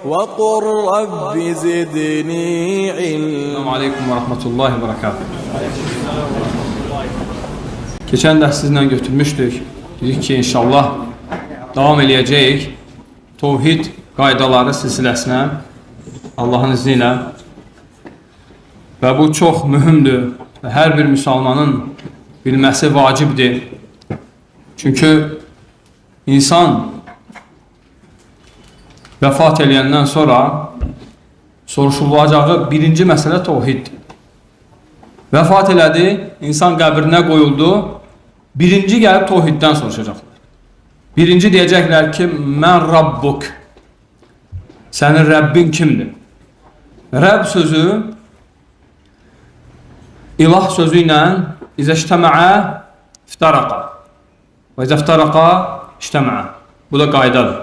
وقل رب زدني علما. Selamun Aleyküm ve Rahmetullahi ve Berekatuhu. Geçen ders sizinle götürmüştük. Dedik ki inşallah devam edəcəyik Tevhid qaydaları silsiləsinə Allahın izniyle. Ve bu çok mühümdür. Ve her bir Müslümanın bilmesi vacibdir. Çünkü insan vefat edəndən sonra soruşulacağı birinci mesele tevhid. Vefat elədi, insan qəbrinə qoyuldu. Birinci gəlib tevhiddən soruşacaqlar. Birinci deyəcəklər ki, mən Rabbuk. Sənin Rəbbin kimdir? Rəbb sözü ilah sözü ilə izəştəməə iftaraqa və izəftaraqa iştəməə. Bu da qaydadır.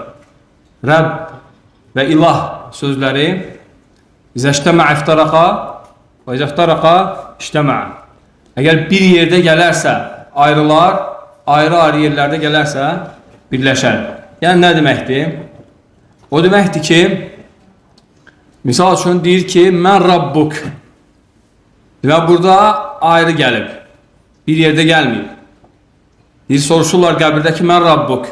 Rəbb və ilah sözləri izəştəməə iftaraqa və izəftaraqa iştəməə. Əgər bir yerdə gələrsə ayrılar, ayrı-ayrı yerlərdə gələrsə birləşər. Yəni nə deməkdir? O deməkdir ki, misal üçün deyir ki, mən Rabbuk. Demək, burada ayrı gəlib. Bir yerdə gəlməyib. Deyir, soruşurlar qəbirdəki mən Rabbuk.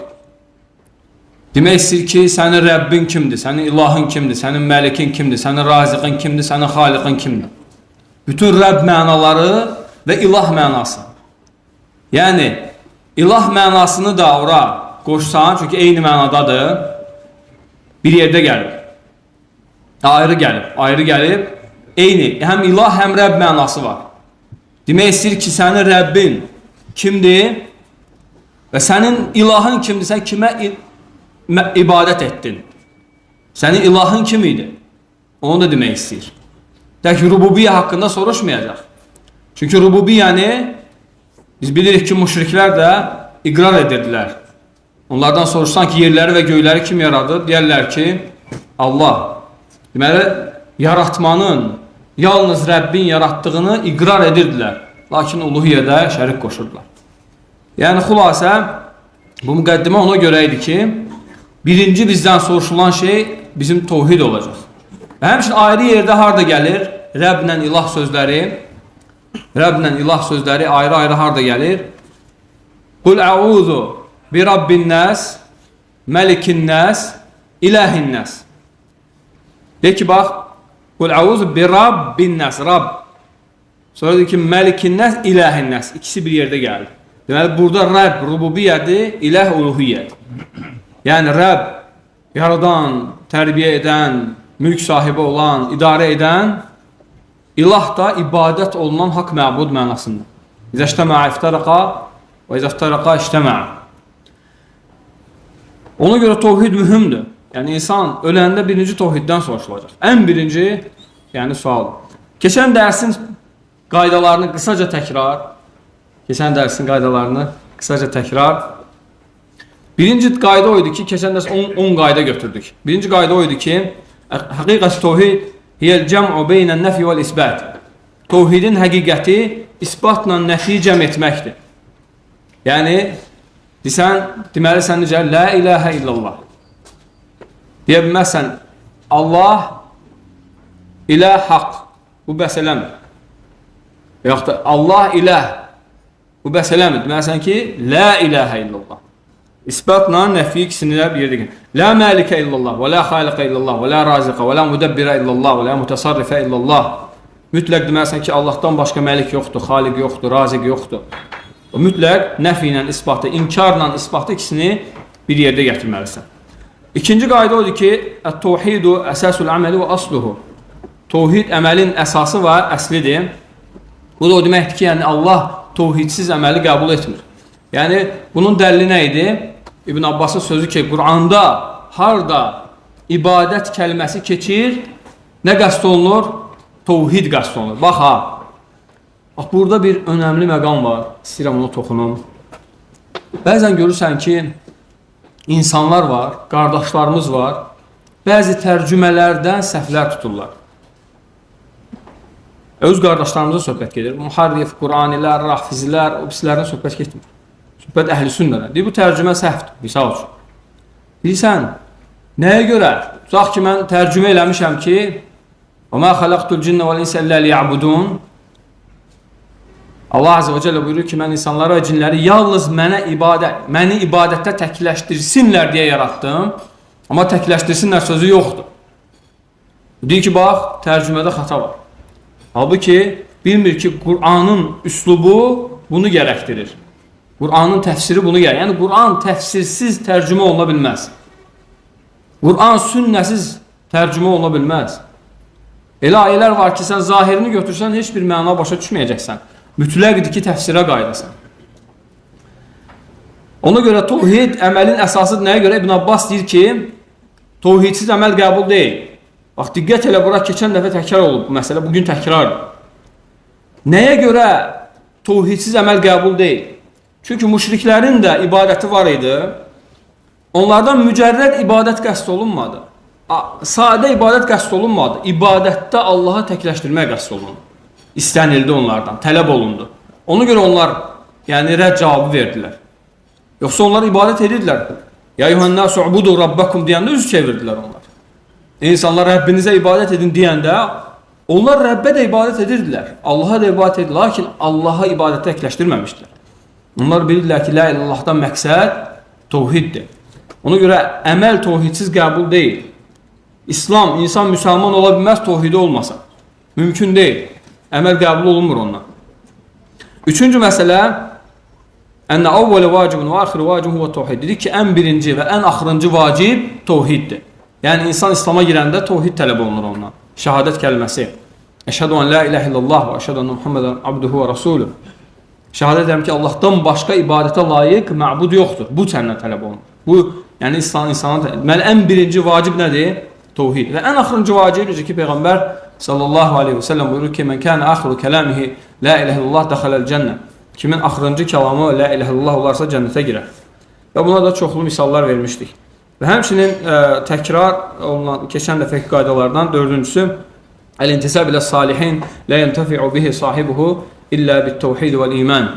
Demək istəyir ki, sənin Rəbbin kimdir? Sənin ilahın kimdir? Sənin məlikin kimdir? Sənin raziqin kimdir? Sənin xaliqin kimdir? Bütün Rəbb mənaları və ilah mənası. Yəni, ilah mənasını da ora qoşsan, çünki eyni mənadadır, bir yerdə gəlib. Ayrı gəlib, eyni, həm ilah, həm Rəbb mənası var. Demək istəyir ki, sənin Rəbbin kimdir və sənin ilahın kimdir? Sən kimə ibadət etdin? Sənin ilahın kim idi? Onu da demək istəyir. Tək rububiyyə haqqında soruşmayacaq. Çünki rububiyyəni biz bilirik ki, müşriklər də iqrar edirdilər. Onlardan soruşsan ki, yerləri və göyləri kim yaradır? Deyərlər ki, Allah. Deməli, yaratmanın yalnız Rəbbin yaratdığını iqrar edirdilər. Lakin uluhiyyədə şərik qoşurdular. Yəni, xülasə, bu müqəddimə ona görə idi ki, birinci bizdən soruşulan şey bizim tevhid olacaq. Və həmçin ayrı yerdə harada gəlir? Rəblə ilah sözləri ayrı-ayrı harada gəlir? Qul əuzu bi Rabbin nəs, məlikin nəs, ilahin nəs. De ki, bax, qul əuzu bi Rabbin nəs, Rabb. Sonra deyir ki, məlikin nəs, ilahin nəs. İkisi bir yerdə gəlir. Deməli, burada Rəbb rububiyyədir, ilah uluhiyyədir. Yəni, Rəbb yaradan, tərbiyə edən, mülk sahibi olan, idarə edən, ilah da ibadət olunan haqq məbud mənasında. İzəştəməə iftaraqa və izəftaraqa iştəməə. Ona görə tevhid mühümdür. Yəni, insan öləndə birinci tevhiddən soruşulacaq. Ən birinci, yəni sual. Keçən dərsin qaydalarını qısaca təkrar. Birinci qayda oydu ki, keçən dərs 10 qayda götürdük. Birinci qayda oydu ki, həqiqət tevhid hiyəl cəm'u beynən nəfi vəl isbət. Tevhidin həqiqəti isbatla nəfi cəm etməkdir. Yəni, deməli sən necə? La ilahə illallah. Deyə bilməzsən, Allah, ilah, haqq. Bu bəs eləmir. Yox da, Allah, ilah. Bu bəs eləmir. Deməlisən ki, la ilahə illallah. İsbatla nəfi ikisini də bir yerdə gəlir. La məlikə illallah, və la xaliqə illallah, və la raziqə, və la müdəbbirə illallah, və la mütəsarrifə illallah. Mütləq deməlisən ki, Allahdan başqa məlik yoxdur, xaliq yoxdur, raziq yoxdur. Mütləq nəfi ilə isbatı, inkarla isbatı ikisini bir yerdə gətirməlisən. İkinci qayda odur ki, Ət-Tevhidu əsəsul əməli və asluhu. Tevhid əməlin əsası və əslidir. Bu da o deməkdir ki, yəni Allah tevhidsiz əməli qəbul etmir. Yəni, bunun dəlili nə idi? İbn Abbasın sözü ki, Quranda harda ibadət kəlməsi keçir, nə qəsd olunur? Tevhid qəsd olunur. Bax ha, burada bir önəmli məqam var. İstəyirəm onu toxunum. Bəzən görürsən ki, insanlar var, qardaşlarımız var, bəzi tərcümələrdən səhvlər tuturlar. Öz qardaşlarımıza söhbət gedir. Muharrif, Quranilər, Rafizilər, o pislərdən söhbət getmir. Söhbət əhl-i sünnədən. Deyir, bu tərcümə səhvdir, misal üçün. Deyirsən, Nəyə görə? Tutaq ki, mən tərcümə eləmişəm ki, وَمَا خَلَقْتُ الْجِنَّ وَالْاِنْسَ إِلَّا لِيَعْبُدُونَ Allah Azze ve Celle buyurur ki, mən insanları və cinləri yalnız məni ibadətdə təkləşdirsinlər deyə yaratdım. Amma təkləşdirsinlər sözü yoxdur. Deyir ki, bax, tərcümədə xata var. Halbuki, bilmir ki, Qur'anın üslubu bunu gərəkdirir. Qur'anın təfsiri bunu gərəkdirir. Yəni, Qur'an təfsirsiz tərcümə oluna bilməz. Qur'an sünnəsiz tərcümə oluna bilməz. Elə ayələr var ki, sən zahirini götürsən, heç bir məna başa düşməyəcəksən. Mütləqdir ki, təfsirə qaydasan. Ona görə tövhid əməlin əsasıdır. Nəyə görə? İbn Abbas deyir ki, tövhidsiz əməl qəbul deyil. Bax, diqqət elə, bura keçən dəfə təkrar olub bu məsələ, bugün təkrardır. Nəyə görə tövhidsiz əməl qəbul deyil? Çünki müşriklərin də ibadəti var idi. Onlardan mücərrəd ibadət qəsd olunmadı. Sadə ibadət qəsd olunmadı. İbadətdə Allahı təkləşdirmək qəsd olundu. İstənildi onlardan, tələb olundu. Ona görə onlar rədd cavabı verdilər. Yoxsa onlar ibadət edirdilər. Ya yuhannəsu ubudu rabbakum deyəndə üz çevirdilər onlar. İnsanlar Rəbbinizə ibadət edin deyəndə onlar Rəbbə də ibadət edirdilər. Allaha da ibadət edirdilər. Lakin Allaha ibadətə təkləşdirməmişdilər. Onlar bilirdilər ki, la ilallahdan məqsəd tövhiddir. Ona görə əməl tövhidsiz qəbul deyil. İslam, insan müsəlman ola bilməz tövhidi olmasa. Mümkün deyil. Əməl qəbul olunmur ondan. Üçüncü məsələ, ənə avvələ vacibun və axırı vacibun və tövhid. Dedik ki, ən birinci və ən axırıncı vacib tövhiddir. Yəni, insan İslam'a girəndə tövhid tələb olunur ondan. Şəhadət kəlməsi. Əşhədu ən la iləhə illallah və əşhədu ənə Muhammedən abduhu və rasulü. Şəhadət edirəm ki, Allahdan başqa ibadətə layiq məbud yoxdur. Bu səndən tələb olunur. Bu, yəni insana deməli, ən birinci vacib nədir? Tövhid. Və ən axırıncı vacib, necə ki, Peyğəmbər sallallahu aleyhi və səlləm buyurur ki, mən kənə axiru kələmihi la iləhə illallah dəxələl cənnə. Kimin axırıncı kəlamı la iləhə illallah olarsa cənnətə girər. Və buna da çoxlu misallar vermişdik. Və həmçinin təkrar olunan, keçən dəfəki qaydalardan dördüncüsü, əl-intisab ilə salihin la yentəfi'u bihi sahibuhu illə bit-təvhid vəl-iman.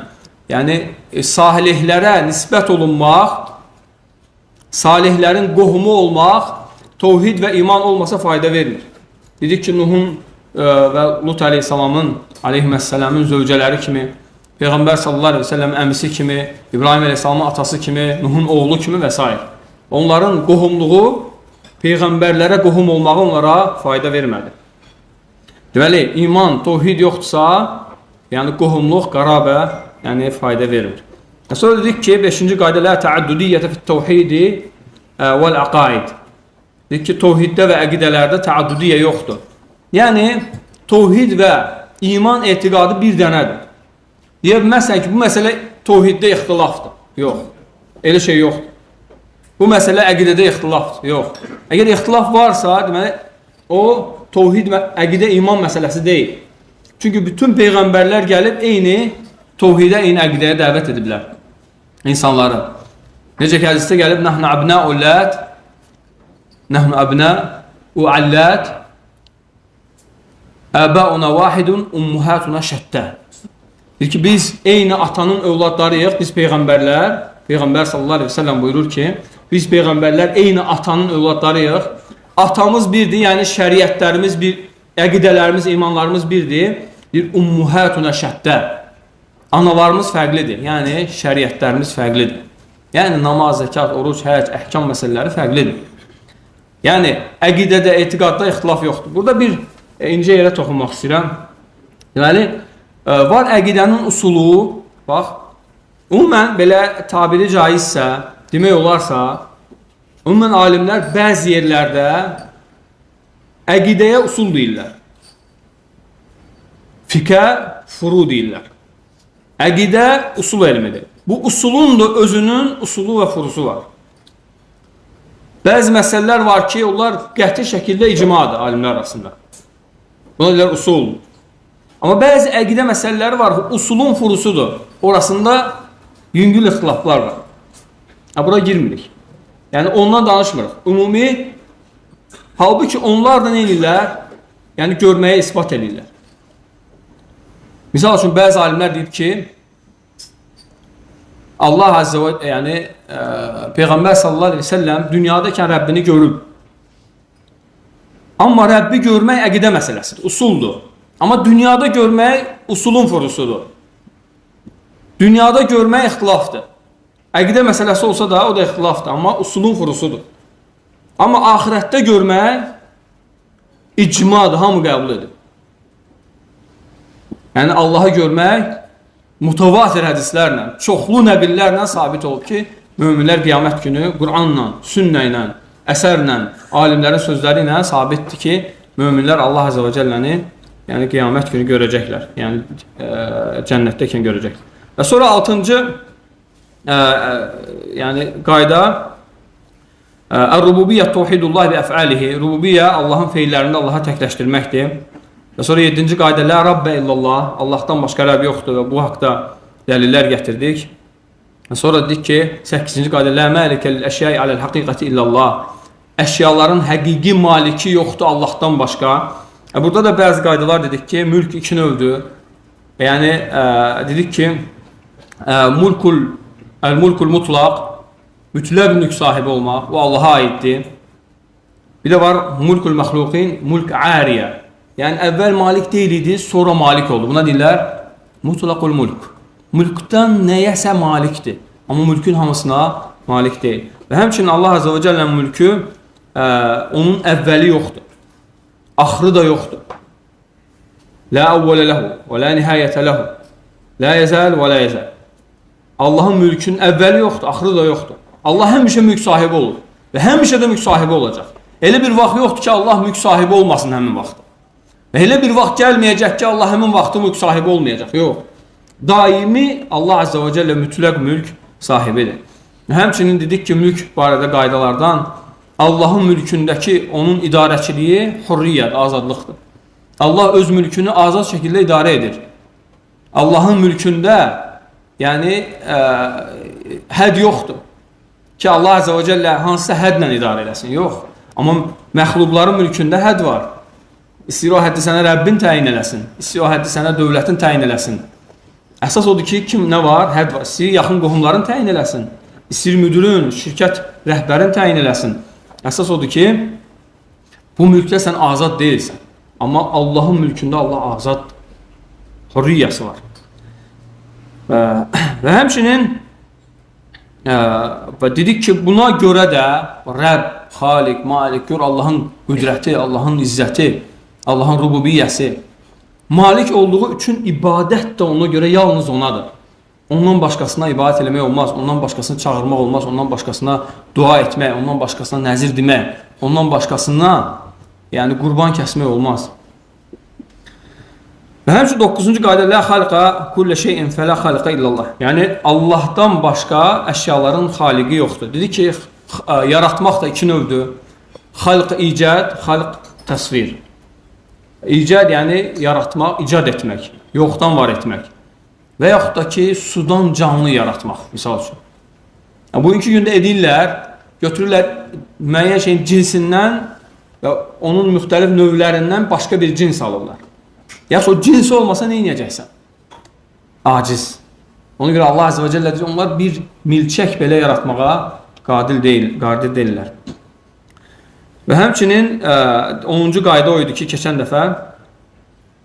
Yəni, salihlərə nisbət olunmaq, salihlərin qohumu olmaq, tövhid və iman olmasa fayda vermir. Dedik ki, Nuhun və Lut aleyhissalamın, aleyhissalamın zövcələri kimi, Peyğəmbər sallallahu aleyhi ve sellem əmisi kimi, İbrahim aleyhissalamın atası kimi, Nuhun oğlu kimi və s. Onların qohumluğu, Peyğəmbərlərə qohum olmağı onlara fayda vermədi. Deməli, iman, tövhid yoxdursa, yəni qohumluq, qarabə, yəni fayda vermir. Sonra dedik ki, 5-ci qayda, la təaddudiyyətə fit-təvhidi vəl-əqaid. Dedik ki, tövhiddə və əqidələrdə təaddüdiyyə yoxdur. Yəni, tövhid və iman etiqadı bir dənədir. Deyə bilməzsən ki, bu məsələ tövhiddə ixtilafdır. Yox, elə şey yoxdur. Bu məsələ əqidədə ixtilafdır. Yox. Əgər ixtilaf varsa, deməli, o tövhid və əqidə iman məsələsi deyil. Çünki bütün peyğəmbərlər gəlib eyni tövhidə, eyni əqidəyə dəvət ediblər insanları. Necə ki, hədisdə gəlib, nəhnu abnəullət, nəhnu abnəuallət, əbəuna vahidun, ummuhatuna şəttə. Deyir ki, biz eyni atanın övladlarıyıq, biz peyğəmbərlər, Peyğəmbər sallallahu aleyhi ve sellem buyurur ki, biz peyğəmbərlər eyni atanın övladlarıyıq, atamız birdir, yəni şəriətlərimiz bir, əqidələrimiz, imanlarımız birdir, bir ummuhatuna şəttə. Analarımız fərqlidir, yəni şəriətlərimiz fərqlidir. Yəni namaz, zəkat, oruc, həc, əhkam məsələləri fərqlidir. Yəni əqidədə, etiqadda ixtilaf yoxdur. Burada bir incə yerə toxunmaq istəyirəm. Deməli, var əqidənin usulu, bax, ümumən belə tabiri caizsə, demək olarsa, ümumən alimlər bəzi yerlərdə əqidəyə usul deyirlər. Fiqə furu deyirlər. Əqidə usul elmidir. Bu usulun da özünün usulu və furusu var. Bəzi məsələlər var ki, onlar qəti şəkildə icmadır alimlər arasında. Buna deyirlər usul. Amma bəzi əqidə məsələləri var, usulun furusudur. Orasında yüngül ixtilaflar var. Bura girmirik. Yəni ondan danışmırıq. Ümumi, halbuki onlar da nə edirlər? Yəni görməyə isbat edirlər. Misal üçün, bəzi alimlər deyib ki, Allah Azze və yəni Peyğəmbər sallallahu aleyhi ve sellem dünyadakən Rəbbini görüb. Amma Rəbbi görmək əqidə məsələsidir, usuldur. Amma dünyada görmək usulun furusudur. Dünyada görmək ixtilafdır. Əqidə məsələsi olsa da o da ixtilafdır, amma usulun furusudur. Amma axirətdə görmək icmadır, hamı qəbul edir. Yəni Allahı görmək mutavatir hədislərlə, çoxlu nəqillərlə sabit olub ki, möminlər qiyamət günü Qur'anla, sünnə ilə, əsərlə, alimlərin sözləri ilə sabitdir ki, möminlər Allah Azə və Cəlləni yəni qiyamət günü görəcəklər. Yəni cənnətdəykən görəcəklər. Və sonra 6-cı yəni qayda Ər-Rububiyyət Tevhidullah bi əf'alihi. Rububiyyə Allahın feillərində Allaha təkləşdirməkdir. Və sonra 7-ci qayda La Rabbə illallah. Allahdan başqa Rəbb yoxdur və bu haqda dəlillər gətirdik. Və sonra dedik ki 8-ci qayda La Məlikə lil-əşyai aləl-həqiqəti illallah. Əşyaların həqiqi maliki yoxdur Allahdan başqa. Burada da bəzi qaydalar dedik ki mülk iki növdür. Yəni dedik ki Əl-mulkul mutlaq, mütləq mülk sahibi olmaq, o Allaha aiddir. Bir də var mulkul məxluqin, mulk ariyə. Yəni əvvəl malik deyil idi, sonra malik oldu. Buna deyirlər mutlaqul mulk. Mülkdən nəyəsə malikdir. Amma mülkün hamısına malik deyil. Və həmçinin Allah Azə və Cəllənin mülkü onun əvvəli yoxdur. Axırı da yoxdur. La əvvələ ləhu və la nihayətə ləhu. La yəzəl və la yəzəl. Allahın mülkünün əvvəli yoxdur, axırı da yoxdur. Allah həmişə mülk sahibi olur və həmişə də mülk sahibi olacaq. Elə bir vaxt yoxdur ki, Allah mülk sahibi olmasın həmin vaxtda. Və elə bir vaxt gəlməyəcək ki, Allah həmin vaxtda mülk sahibi olmayacaq. Yox. Daimi Allah Azə və Cəllə mütləq mülk sahibidir. Həmçinin dedik ki, mülk barədə qaydalardan Allahın mülkündəki onun idarəçiliyi hürriyyət, azadlıqdır. Allah öz mülkünü azad şəkildə idarə edir. Allahın mülkündə yəni hədd yoxdur ki, Allah Azə və Cəllə hansısa hədlə idarə eləsin. Yox. Amma məxluqların mülkündə hədd var. İstəyir o həddi sənə Rəbbin təyin eləsin. İstəyir o həddi sənə dövlətin təyin eləsin. Əsas odur ki, kim nə var? Hədd var. İstəyir yaxın qohumların təyin eləsin. İstəyir müdürün, şirkət rəhbərin təyin eləsin. Əsas odur ki, bu mülkdə sən azad deyilsən. Amma Allahın mülkündə Allah azaddır. Hürriyyəsi var. Və həmçinin və dedik ki, buna görə də Rəbb, Xaliq, Malik, gör Allahın qüdrəti, Allahın izzəti, Allahın rububiyyəsi malik olduğu üçün ibadət də ona görə yalnız onadır. Ondan başqasına ibadət eləmək olmaz, ondan başqasını çağırmaq olmaz, ondan başqasına dua etmək, ondan başqasına nəzir demək, ondan başqasına yəni qurban kəsmək olmaz. Və həmçinin 9-cu qayda La xalqa kulli şeyin fəla xalqa illallah. Yəni Allahdan başqa əşyaların xaliqi yoxdur. Dedi ki, yaratmaq da iki növdür. Xalq icad, xalq təsvir. İcad yəni yaratmaq, icad etmək, yoxdan var etmək. Və yaxud da ki, sudan canlı yaratmaq, misal üçün. Bugünkü gündə edirlər, götürürlər müəyyən şeyin cinsindən və onun müxtəlif növlərindən başqa bir cins alırlar. Yaxşı, o cinsi olmasa nə edəcəksən? Aciz. Ona görə Allah Azə və Cəllə deyir, onlar bir milçək belə yaratmağa qadir deyirlər. Və həmçinin 10-cu qayda o idi ki, keçən dəfə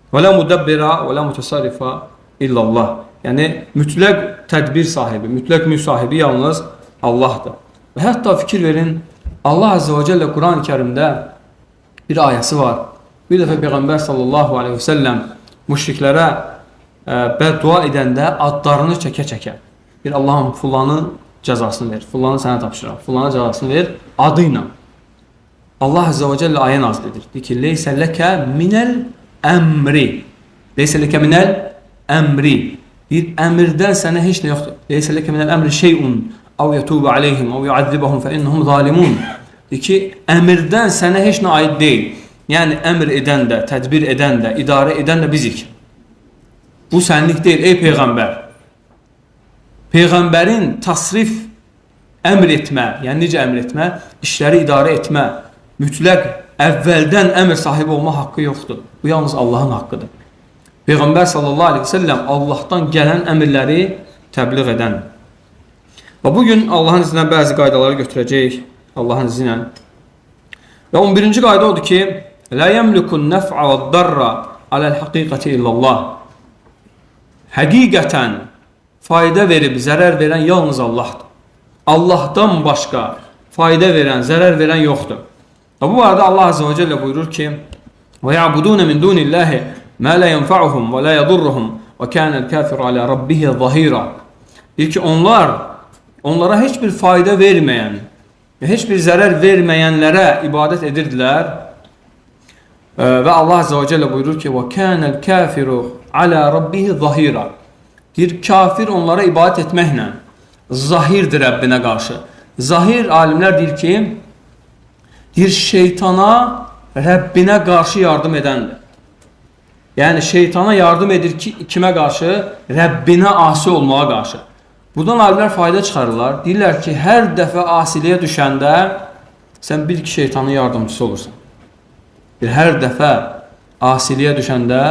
Və la mudabbira və la mutasarrifa illallah. Yəni, mütləq tədbir sahibi, mütləq mülk sahibi yalnız Allahdır. Və hətta fikir verin, Allah Azə və Cəllə Quran-ı Kərimdə bir ayəsi var. Bir dəfə Peyğəmbər sallallahu aleyhi və səlləm müşriklərə bəddua edəndə adlarını çəkə-çəkə. Bir Allahım fulanın cəzasını ver, fulanı sənə tapşıraq, fulanın cəzasını ver adı ilə. Allah Azə və Cəllə ayə nazil edir. Deyir ki, leysə ləkə minəl əmri. Leysə ləkə minəl əmri. Bir əmirdən sənə heç nə yoxdur. Leysə ləkə minəl əmri şeyun əv yətubə aleyhim, əv yuəzzibəhum fə innəhum zalimun. Deyir ki, əmirdən sənə heç nə aid deyil. Yəni, əmr edən də, tədbir edən də, idarə edən də bizik. Bu sənlik deyil, ey Peyğəmbər. Peyğəmbərin tasrif əmr etmə, yəni necə əmr etmə, işləri idarə etmə, mütləq əvvəldən əmr sahibi olma haqqı yoxdur. Bu yalnız Allahın haqqıdır. Peyğəmbər sallallahu aleyhi ve sellem Allahdan gələn əmrləri təbliğ edən. Və bugün Allahın izni ilə bəzi qaydaları götürəcəyik, Allahın izni ilə. Və 11-ci qayda odur ki, La yemlikun nef'a ve darra alel haqiqati illallah. Həqiqətən fayda verib zərər verən yalnız Allahdır. Allahdan başqa fayda verən, zərər verən yoxdur. Bu arada Allah Azze ve Celle buyurur ki: "Ve ya'budun min dunillahi ma la yenfa'uhum ve la yadurruhum ve kana el-kafiru ala rabbih zahira." Deyir ki, onlara heç bir fayda verməyən, heç bir zərər verməyənlərə ibadət edirdilər. Və Allah Azze ve Celle buyurur ki: "Ve kana el-kafiru ala rabbih zahira." Deyir, kafir onlara ibadət etməklə zahirdir Rəbbinə qarşı. Zahir alimlər deyir ki, şeytana Rəbbinə qarşı yardım edəndir. Yəni şeytana yardım edir ki, kimə qarşı? Rəbbinə asi olmağa qarşı. Buradan alimlər fayda çıxarırlar. Deyirlər ki, hər dəfə asiliyə düşəndə sən bil ki, şeytanın yardımcısı olursan. Hər dəfə asiliyə düşəndə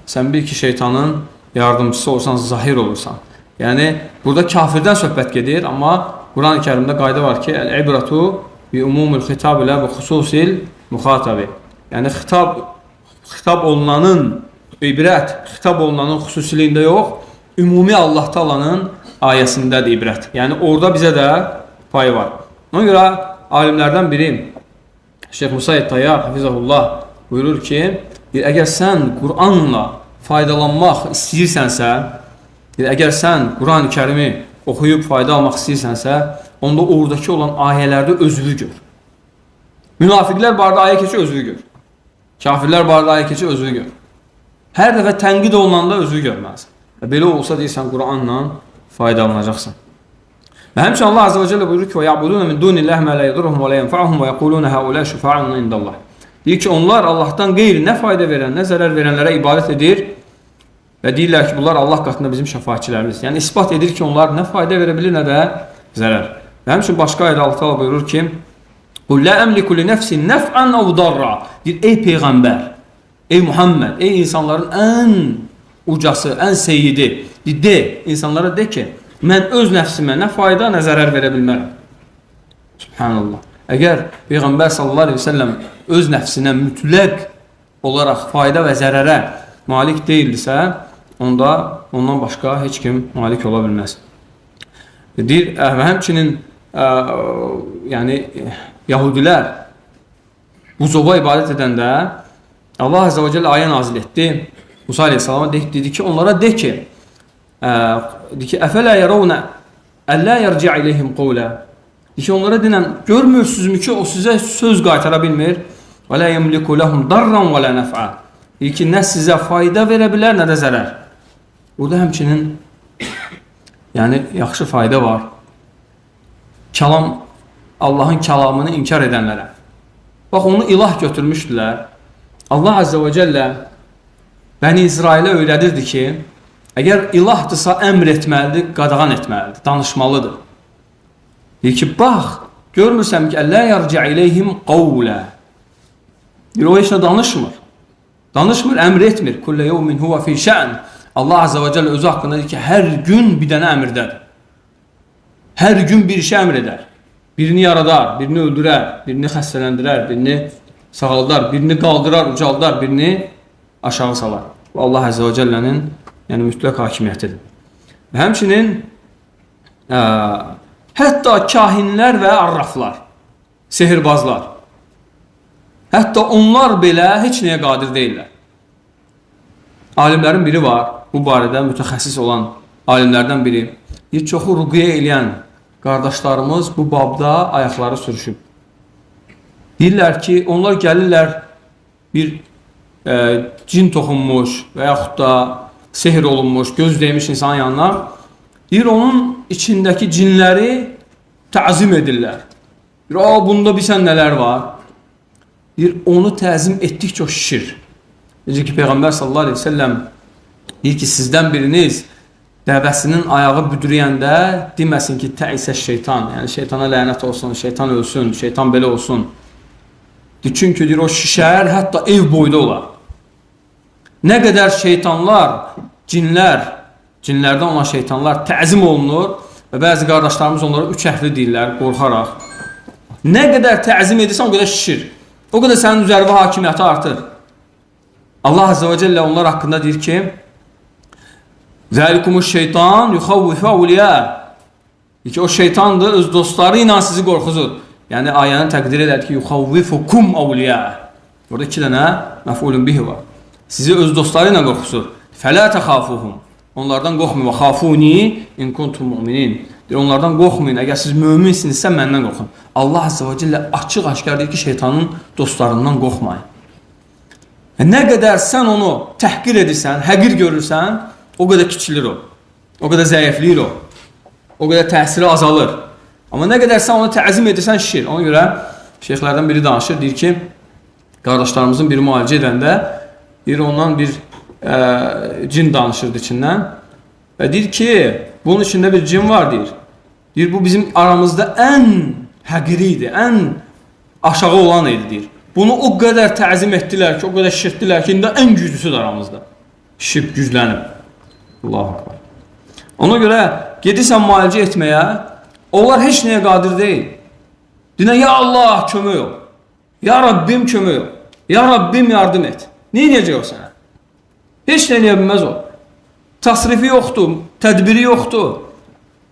sən bil ki, şeytanın yardımcısı olursan, zahir olursan. Yəni burada kafirdən söhbət gedir, amma Quran-ı Kərimdə qayda var ki, "El-ibratu bi umumil xitab ilə bi xususil muxatabi." Yəni xitab olunanın xitab olunanın xüsusiliyində yox, ümumi Allah Taala'nın ayəsindədir ibrət. Yəni orada bizə də pay var. Ona görə alimlərdən biri Şeyx Musa Tayyar hafizahullah buyurur ki, əgər sən Quranla faydalanmaq istəyirsənsə, əgər sən Quran-ı Kərimi oxuyub fayda almaq istəyirsənsə, onda oradakı olan ayələrdə özünü gör. Münafiqlər barədə ayə keçir, özünü gör. Kafirlər barədə ayə keçir, özünü gör. Hər dəfə tənqid olunanda özünü görməlisən. Belə olsa deyirsən, Quranla faydalanacaqsan. Və həmçinin Allah Azze ve Celle buyurur ki, وَيَعْبُدُونَ مِنْ دُونِ اللّٰهِ مَا لَا يَضُرُّهُمْ وَلَا يَنْفَعُهُمْ وَيَقُولُونَ هَؤُلَاءِ شُفَعَاؤُنَا عِنْدَ اللّٰهِ. Deyir ki, onlar Allahdan qeyri nə fayda verən, nə zərər verənlərə ibadət edir və deyirlər ki, bunlar Allah qatında bizim şəfaatçilərimiz. Yəni isbat edir ki, onlar nə fayda verə bilir, nə də zərər. Və həmçinin başqa ayədə Allah Teala buyurur ki, قُلْ لَا أَمْلِكُ لِنَفْسٍ نَفْعًا أَوْ ضَرًّا. Deyir, ey Peyğəmbər, ey Muhammed, ey insanların ən ucası, ən seyyidi, de, insanlara de ki, mən öz nəfsimə nə fayda, nə zərər verə bilmərəm. Subhanallah. Əgər Peyğəmbər sallallahu aleyhi ve sellem öz nəfsinə mütləq olaraq fayda və zərərə malik deyildirsə, onda ondan başqa heç kim malik ola bilməz. Deyir, və həmçinin yəni Yahudilər buzova ibadət edəndə Allah Azze ve Celle ayə nazil etdi. Musa aleyhissalama dedi ki, onlara de ki, əfələ yərəvnə əllə yərci' iləyhim qovlə. Deyir ki, onlara denən, görmürsünüzmü ki, o sizə söz qaytara bilmir. Və lə yəmliku ləhum darran və lə nəf'a. Deyir ki, nə sizə fayda verə bilər, nə də zərər. Burada həmçinin yəni yaxşı fayda var. Allahın kəlamını inkar edənlərə. Bax, onu ilah götürmüşdülər. Allah Azze ve Celle Bəni İsrailə öyrədirdi ki, əgər ilahdırsa əmr etməlidir, qadağan etməlidir, danışmalıdır. Deyir ki, bax, görmürsəm ki, əllə yərci' iləyhim qovlə. Deyir, o heç nə danışmır. Danışmır, əmr etmir. Kullə yevmin huva fi şə'n. Allah Azze ve Celle özü haqqında deyir ki, hər gün bir dənə əmirdədir. Hər gün bir işə əmr edər. Birini yaradar, birini öldürər, birini xəstələndirər, birini sağaldar, birini qaldırar, ucaldar, birini aşağı salar. Bu Allah Azze ve Celle'nin yəni mütləq hakimiyyətidir. Və həmçinin hətta kahinlər və arraflar, sehirbazlar, hətta onlar belə heç nəyə qadir deyirlər. Alimlərin biri var, bu barədə mütəxəssis olan alimlərdən biri. Bir çoxu rüqyə eləyən qardaşlarımız bu babda ayaqları sürüşüb. Deyirlər ki, onlar gəlirlər bir cin toxunmuş və yaxud da sehir olunmuş, göz değmiş insanın yanına. Deyir, onun içindəki cinləri təzim edirlər. Deyir, bunda bilsən nələr var? Deyir, onu təzim etdikcə o şişir. Necə ki, Peyğəmbər sallallahu aleyhi ve sellem deyir ki, sizdən biriniz dəvəsinin ayağı büdürəyəndə deməsin ki, təisə şeytan, yəni şeytana lənət olsun, şeytan ölsün, şeytan belə olsun. Çünki deyir, o şişər, hətta ev boyda olar. Nə qədər şeytanlar, cinlərdən olan şeytanlar təzim olunur və bəzi qardaşlarımız onlara 3 hərfli deyirlər, qorxaraq. Nə qədər təzim edirsən, o qədər şişir. o qədər sənin üzərində hakimiyyəti artır. Allah Azze ve Celle onlar haqqında deyir ki, Zəlikumuş şeytan yuxavvifu awliya. O şeytandır, öz dostları ilə sizi qorxuzur. Yəni ayəni təqdir edər ki, yuxavvifukum awliya. Burada 2 dənə məf'ulun bihi var. Sizi öz dostları ilə qorxuzur. Fələ təxafuhum. Onlardan qorxmayın. Və xafuni in kuntum mu'minin. Onlardan qorxmayın. Əgər siz möminsinizsə məndən qorxun. Allah Azze ve Celle açıq-aşkar deyir ki, şeytanın dostlarından qorxmayın. Nə qədər sən onu təhqir edirsən, həqir görürsən, o qədər kiçilir o. O qədər zəifliyir o. O qədər təsiri azalır. Amma nə qədər sən onu təzim edirsən, şişir. Ona görə şeyxlərdən biri danışır, deyir ki, qardaşlarımızın biri müalicə edəndə, deyir, ondan bir cin danışırdı içindən və deyir ki, bunun içində bir cin var, deyir. Deyir, bu bizim aramızda ən həqiri idi, ən aşağı olan idi, deyir. Bunu o qədər təzim etdilər ki, o qədər şişirtdilər ki, indi ən güclüsüdür aramızda. Şişib, güclənib. Allahu Akbar. Ona görə gedirsən müalicə etməyə, onlar heç nəyə qadir deyil. Dinə, ya Allah, kömək ol. Ya Rabbim, kömək ol. Ya Rabbim, yardım et. Neyəcək o sənə? Heç nə eləyə bilməz o. Tasrifi yoxdur, tədbiri yoxdur.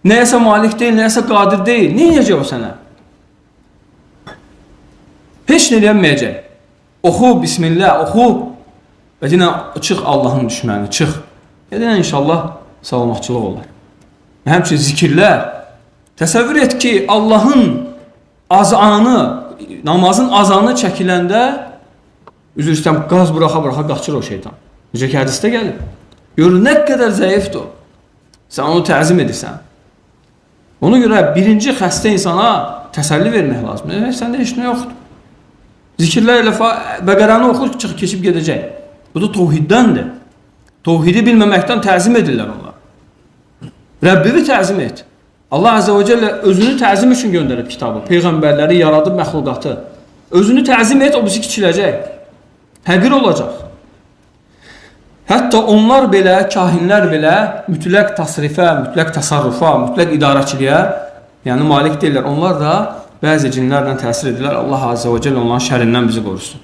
Nəyəsə malik deyil, nəyəsə qadir deyil. Neyəcək o sənə? Heç nə eləməyəcək. Oxu, bismillah, oxu. Və dinə, çıx Allahın düşməni, çıx. Dinə, inşallah, salamatçılıq olar. Həmçin zikirlər. Təsəvvür et ki, Allahın azanı, namazın azanı çəkiləndə, üzr istəyəm, qaz buraxa qaçır o şeytan. Necə ki, hədisdə gəlib. Görür, nə qədər zəifdir o. Sən onu təzim edirsən. Ona görə birinci xəstə insana təsəlli vermək lazım. Səndə heç nə yoxdur. Zikirlər ilə Bəqərəni oxur, çıx, keçib gedəcək. Bu da tohiddəndir. Tohidi bilməməkdən təzim edirlər onlar. Rəbbini təzim et. Allah Azze ve Celle özünü təzim üçün göndərib kitabı. Peyğəmbərləri yaradıb məxluqatı. Özünü təzim et, o bizi kiçiləcək. Həqir olacaq. Hətta onlar belə, kahinlər belə mütləq tasrifə, mütləq tasarrufa, mütləq idarəçiliyə, yəni malik deyirlər. Onlar da bəzi cinlərlə təsir edirlər. Allah Azze ve Celle onların şərindən bizi qorusun.